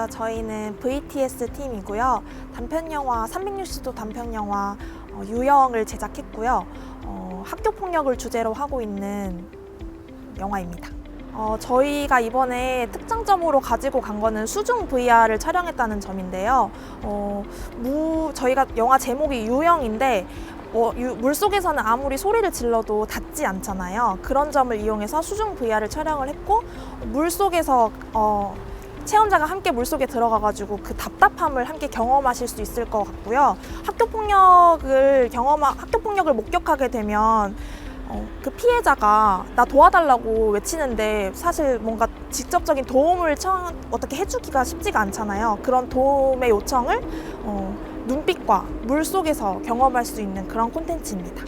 안녕하세요. 저희는 VTS 팀이고요. 단편영화 360도 단편영화 유영을 제작했고요. 학교폭력을 주제로 하고 있는 영화입니다. 저희가 이번에 특장점으로 가지고 간 거는 수중 VR을 촬영했다는 점인데요. 저희가 영화 제목이 유영인데 물속에서는 아무리 소리를 질러도 닿지 않잖아요. 그런 점을 이용해서 수중 VR을 촬영을 했고 물속에서 체험자가 함께 물속에 들어가가지고 그 답답함을 함께 경험하실 수 있을 것 같고요. 학교폭력을 목격하게 되면 그 피해자가 나 도와달라고 외치는데 사실 뭔가 직접적인 도움을 어떻게 해주기가 쉽지가 않잖아요. 그런 도움의 요청을 눈빛과 물속에서 경험할 수 있는 그런 콘텐츠입니다.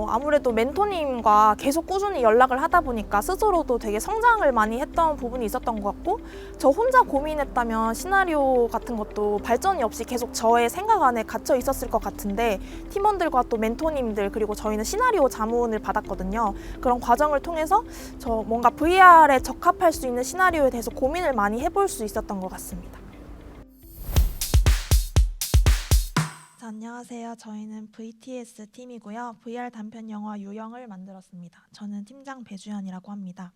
아무래도 멘토님과 계속 꾸준히 연락을 하다 보니까 스스로도 되게 성장을 많이 했던 부분이 있었던 것 같고, 저 혼자 고민했다면 시나리오 같은 것도 발전이 없이 계속 저의 생각 안에 갇혀 있었을 것 같은데, 팀원들과 또 멘토님들 그리고 저희는 시나리오 자문을 받았거든요. 그런 과정을 통해서 뭔가 VR에 적합할 수 있는 시나리오에 대해서 고민을 많이 해볼 수 있었던 것 같습니다. 안녕하세요. 저희는 VTS 팀이고요. VR 단편 영화 유영을 만들었습니다. 저는 팀장 배주연이라고 합니다.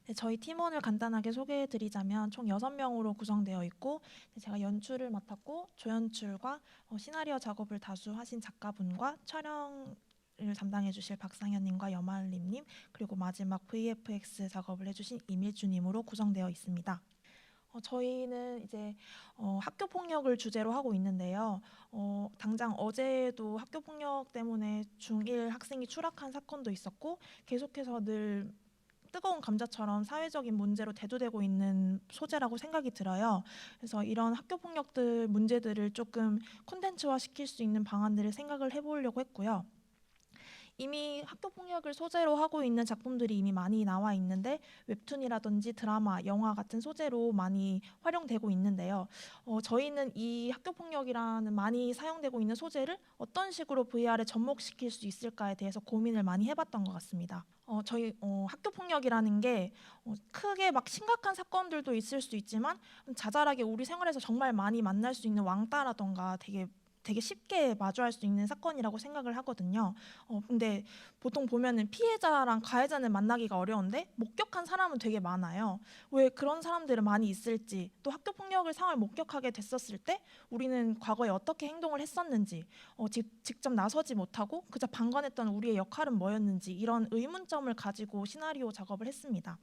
네, 저희 팀원을 간단하게 소개해드리자면 총 6명으로 구성되어 있고, 제가 연출을 맡았고 조연출과 시나리오 작업을 다수 하신 작가분과 촬영을 담당해 주실 박상현님과 염알림님, 그리고 마지막 VFX 작업을 해주신 이밀주님으로 구성되어 있습니다. 저희는 이제 학교 폭력을 주제로 하고 있는데요. 당장 어제도 학교 폭력 때문에 중1 학생이 추락한 사건도 있었고, 계속해서 늘 뜨거운 감자처럼 사회적인 문제로 대두되고 있는 소재라고 생각이 들어요. 그래서 이런 학교 폭력들 문제들을 조금 콘텐츠화 시킬 수 있는 방안들을 생각을 해보려고 했고요. 이미 학교폭력을 소재로 하고 있는 작품들이 이미 많이 나와 있는데, 웹툰이라든지 드라마, 영화 같은 소재로 많이 활용되고 있는데요. 저희는 이 학교폭력이라는 많이 사용되고 있는 소재를 어떤 식으로 VR에 접목시킬 수 있을까에 대해서 고민을 많이 해봤던 것 같습니다. 저희 학교폭력이라는 게 크게 막 심각한 사건들도 있을 수 있지만, 자잘하게 우리 생활에서 정말 많이 만날 수 있는 왕따라던가 되게 쉽게 마주할 수 있는 사건이라고 생각을 하거든요. 근데 보통 보면은 피해자랑 가해자는 만나기가 어려운데 목격한 사람은 되게 많아요. 왜 그런 사람들은 많이 있을지, 또 학교폭력을 상황을 목격하게 됐었을 때 우리는 과거에 어떻게 행동을 했었는지, 직접 나서지 못하고 그저 방관했던 우리의 역할은 뭐였는지, 이런 의문점을 가지고 시나리오 작업을 했습니다.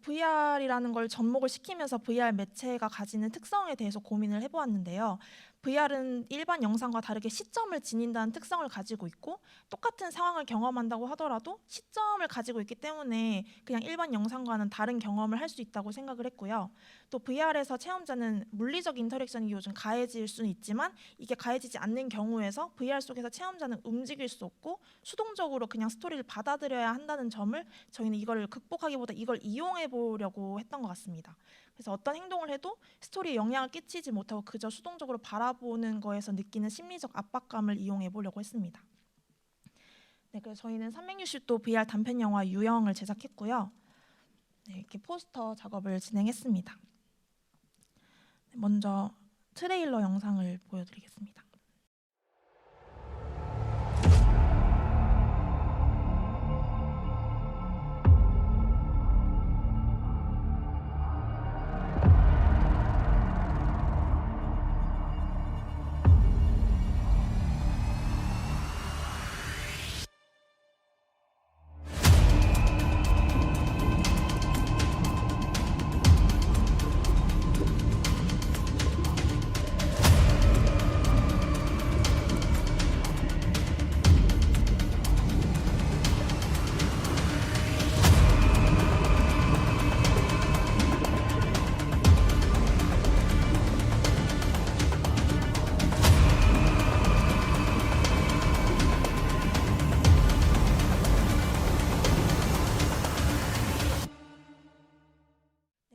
VR이라는 걸 접목을 시키면서 VR 매체가 가지는 특성에 대해서 고민을 해보았는데요. VR은 일반 영상과 다르게 시점을 지닌다는 특성을 가지고 있고, 똑같은 상황을 경험한다고 하더라도 시점을 가지고 있기 때문에 그냥 일반 영상과는 다른 경험을 할 수 있다고 생각을 했고요. 또 VR에서 체험자는 물리적 인터랙션이 요즘 가해질 수는 있지만, 이게 가해지지 않는 경우에서 VR 속에서 체험자는 움직일 수 없고 수동적으로 그냥 스토리를 받아들여야 한다는 점을 저희는 이걸 극복하기보다 이걸 이용해 보려고 했던 것 같습니다. 그래서 어떤 행동을 해도 스토리에 영향을 끼치지 못하고 그저 수동적으로 바라보는 거에서 느끼는 심리적 압박감을 이용해 보려고 했습니다. 네, 그래서 저희는 360도 VR 단편 영화 유영을 제작했고요. 네, 이렇게 포스터 작업을 진행했습니다. 먼저 트레일러 영상을 보여드리겠습니다.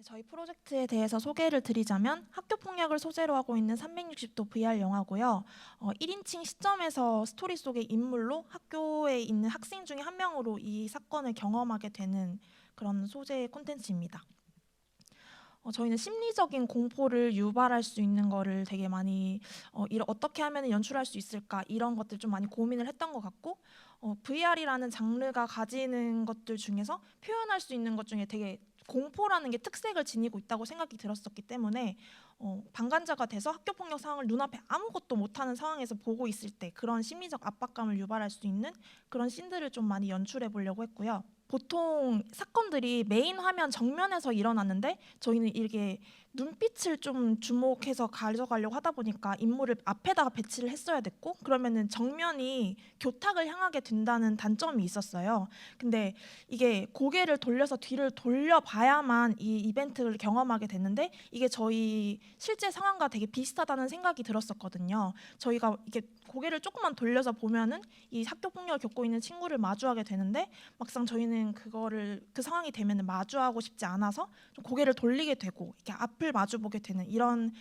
저희 프로젝트에 대해서 소개를 드리자면, 학교폭력을 소재로 하고 있는 360도 VR 영화고요. 1인칭 시점에서 스토리 속의 인물로 학교에 있는 학생 중에 한 명으로 이 사건을 경험하게 되는 그런 소재의 콘텐츠입니다. 저희는 심리적인 공포를 유발할 수 있는 거를 되게 많이 어떻게 하면 연출할 수 있을까 이런 것들 좀 많이 고민을 했던 것 같고 VR이라는 장르가 가지는 것들 중에서 표현할 수 있는 것 중에 되게 공포라는 게 특색을 지니고 있다고 생각이 들었었기 때문에 방관자가 돼서 학교폭력 상황을 눈앞에 아무것도 못하는 상황에서 보고 있을 때 그런 심리적 압박감을 유발할 수 있는 그런 씬들을 좀 많이 연출해 보려고 했고요. 보통 사건들이 메인 화면 정면에서 일어났는데 저희는 이렇게 눈빛을 좀 주목해서 가져가려고 하다 보니까 인물을 앞에다가 배치를 했어야 됐고 그러면은 정면이 교탁을 향하게 된다는 단점이 있었어요. 근데 이게 고개를 돌려서 뒤를 돌려봐야만 이 이벤트를 경험하게 됐는데 이게 저희 실제 상황과 되게 비슷하다는 생각이 들었었거든요. 저희가 이게 고개를 조금만 돌려서 보면은 이 학교 폭력을 겪고 있는 친구를 마주하게 되는데 막상 저희는 그거를 그 상황이 되면 마주하고 싶지 않아서 좀 고개를 돌리게 되고 이렇게 앞을 마주보게 되는 이런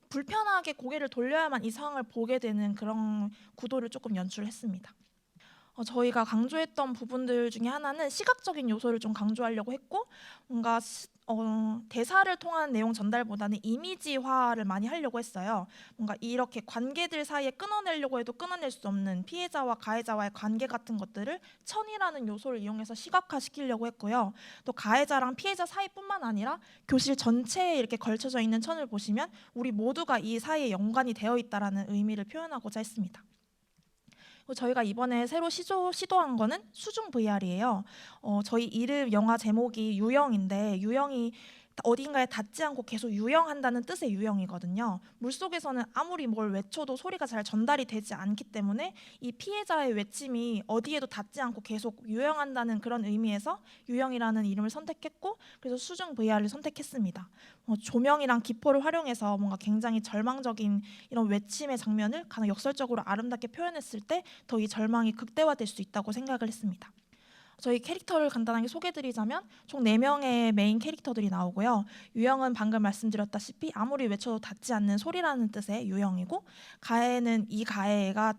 불편하게 고개를 돌려야만 이 상황을 보게 되는 그런 구도를 조금 연출했습니다. 저희가 강조했던 부분들 중에 하나는 시각적인 요소를 좀 강조하려고 했고 뭔가 대사를 통한 내용 전달보다는 이미지화를 많이 하려고 했어요. 뭔가 이렇게 관계들 사이에 끊어내려고 해도 끊어낼 수 없는 피해자와 가해자와의 관계 같은 것들을 천이라는 요소를 이용해서 시각화시키려고 했고요. 또 가해자랑 피해자 사이뿐만 아니라 교실 전체에 이렇게 걸쳐져 있는 천을 보시면 우리 모두가 이 사이에 연관이 되어 있다라는 의미를 표현하고자 했습니다. 저희가 이번에 새로 시도한 거는 수중 VR이에요. 저희 이름 영화 제목이 유영인데 유영이 어딘가에 닿지 않고 계속 유영한다는 뜻의 유영이거든요. 물속에서는 아무리 뭘 외쳐도 소리가 잘 전달이 되지 않기 때문에 이 피해자의 외침이 어디에도 닿지 않고 계속 유영한다는 그런 의미에서 유영이라는 이름을 선택했고 그래서 수중 VR을 선택했습니다. 조명이랑 기포를 활용해서 뭔가 굉장히 절망적인 이런 외침의 장면을 가장 역설적으로 아름답게 표현했을 때 더 이 절망이 극대화될 수 있다고 생각을 했습니다. 저희 캐릭터를 간단하게 소개드리자면 총 4명의 메인 캐릭터들이 나오고요. 유영은 방금 말씀드렸다시피 아무리 외쳐도 닿지 않는 소리라는 뜻의 유영이고 가해는 이 가해가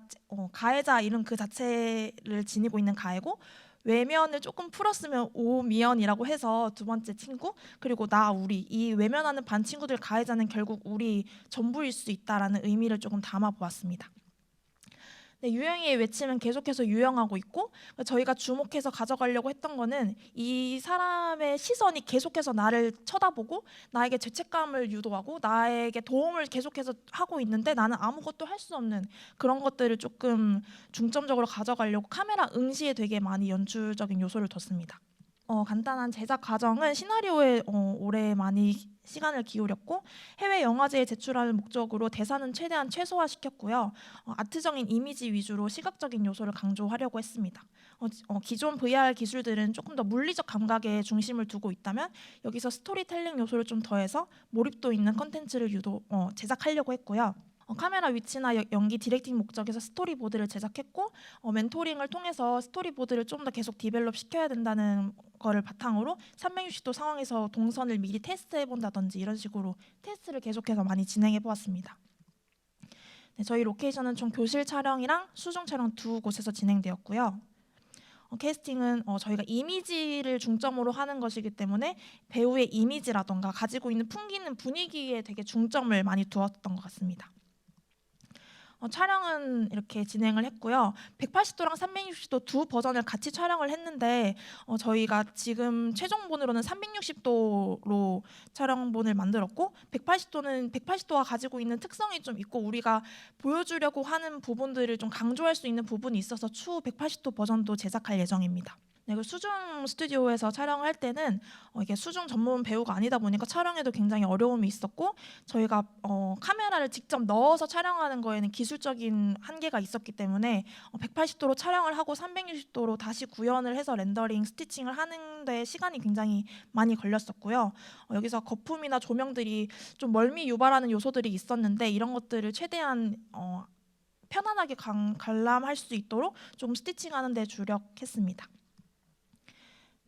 가해자 이름 그 자체를 지니고 있는 가해고 외면을 조금 풀었으면 오미연이라고 해서 두 번째 친구 그리고 나 우리 이 외면하는 반 친구들 가해자는 결국 우리 전부일 수 있다라는 의미를 조금 담아 보았습니다. 네, 유영이의 외침은 계속해서 유영하고 있고 저희가 주목해서 가져가려고 했던 거는 이 사람의 시선이 계속해서 나를 쳐다보고 나에게 죄책감을 유도하고 나에게 도움을 계속해서 하고 있는데 나는 아무것도 할 수 없는 그런 것들을 조금 중점적으로 가져가려고 카메라 응시에 되게 많이 연출적인 요소를 뒀습니다. 간단한 제작 과정은 시나리오에 오래 많이 시간을 기울였고 해외 영화제에 제출하는 목적으로 대사는 최대한 최소화시켰고요. 아트적인 이미지 위주로 시각적인 요소를 강조하려고 했습니다. 기존 VR 기술들은 조금 더 물리적 감각에 중심을 두고 있다면 여기서 스토리텔링 요소를 좀 더해서 몰입도 있는 컨텐츠를 제작하려고 했고요. 카메라 위치나 연기 디렉팅 목적에서 스토리보드를 제작했고 멘토링을 통해서 스토리보드를 좀 더 계속 디벨롭 시켜야 된다는 거를 바탕으로 360도 상황에서 동선을 미리 테스트해 본다든지 이런 식으로 테스트를 계속해서 많이 진행해 보았습니다. 네, 저희 로케이션은 총 교실 촬영이랑 수중 촬영 두 곳에서 진행되었고요. 캐스팅은 저희가 이미지를 중점으로 하는 것이기 때문에 배우의 이미지라던가 가지고 있는 풍기는 분위기에 되게 중점을 많이 두었던 것 같습니다. 촬영은 이렇게 진행을 했고요. 180도랑 360도 두 버전을 같이 촬영을 했는데 저희가 지금 최종본으로는 360도로 촬영본을 만들었고 180도는 180도가 가지고 있는 특성이 좀 있고 우리가 보여주려고 하는 부분들을 좀 강조할 수 있는 부분이 있어서 추후 180도 버전도 제작할 예정입니다. 네, 그 수중 스튜디오에서 촬영할 때는 이게 수중 전문 배우가 아니다 보니까 촬영에도 굉장히 어려움이 있었고 저희가 카메라를 직접 넣어서 촬영하는 거에는 기술적인 한계가 있었기 때문에 180도로 촬영을 하고 360도로 다시 구현을 해서 렌더링, 스티칭을 하는데 시간이 굉장히 많이 걸렸었고요. 여기서 거품이나 조명들이 좀 멀미 유발하는 요소들이 있었는데 이런 것들을 최대한 편안하게 관람할 수 있도록 좀 스티칭하는 데 주력했습니다.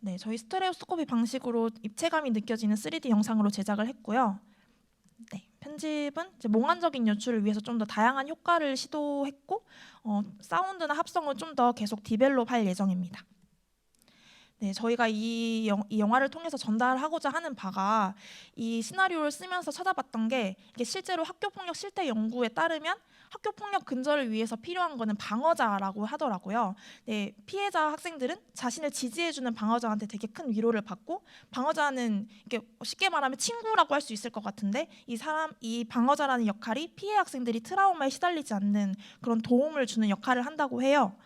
네, 저희 스테레오스코피 방식으로 입체감이 느껴지는 3D 영상으로 제작을 했고요. 네, 편집은 이제 몽환적인 연출을 위해서 좀 더 다양한 효과를 시도했고 사운드나 합성은 좀 더 계속 디벨롭할 예정입니다. 네, 저희가 이 영화를 통해서 전달하고자 하는 바가 이 시나리오를 쓰면서 찾아봤던 게 이게 실제로 학교폭력 실태 연구에 따르면 학교폭력 근절을 위해서 필요한 거는 방어자라고 하더라고요. 네, 피해자 학생들은 자신을 지지해주는 방어자한테 되게 큰 위로를 받고 방어자는 이게 쉽게 말하면 친구라고 할 수 있을 것 같은데 이 방어자라는 역할이 피해 학생들이 트라우마에 시달리지 않는 그런 도움을 주는 역할을 한다고 해요.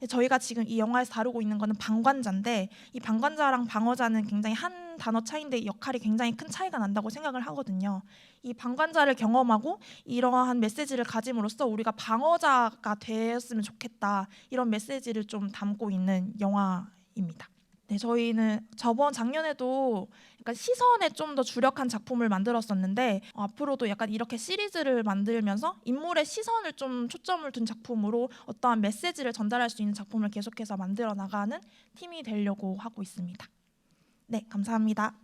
저희가 지금 이 영화에서 다루고 있는 거는 방관자인데 이 방관자랑 방어자는 굉장히 한 단어 차이인데 역할이 굉장히 큰 차이가 난다고 생각을 하거든요. 이 방관자를 경험하고 이러한 메시지를 가짐으로써 우리가 방어자가 되었으면 좋겠다 이런 메시지를 좀 담고 있는 영화입니다. 네, 저희는 작년에도 약간 시선에 좀 더 주력한 작품을 만들었었는데 앞으로도 약간 이렇게 시리즈를 만들면서 인물의 시선을 좀 초점을 둔 작품으로 어떠한 메시지를 전달할 수 있는 작품을 계속해서 만들어 나가는 팀이 되려고 하고 있습니다. 네, 감사합니다.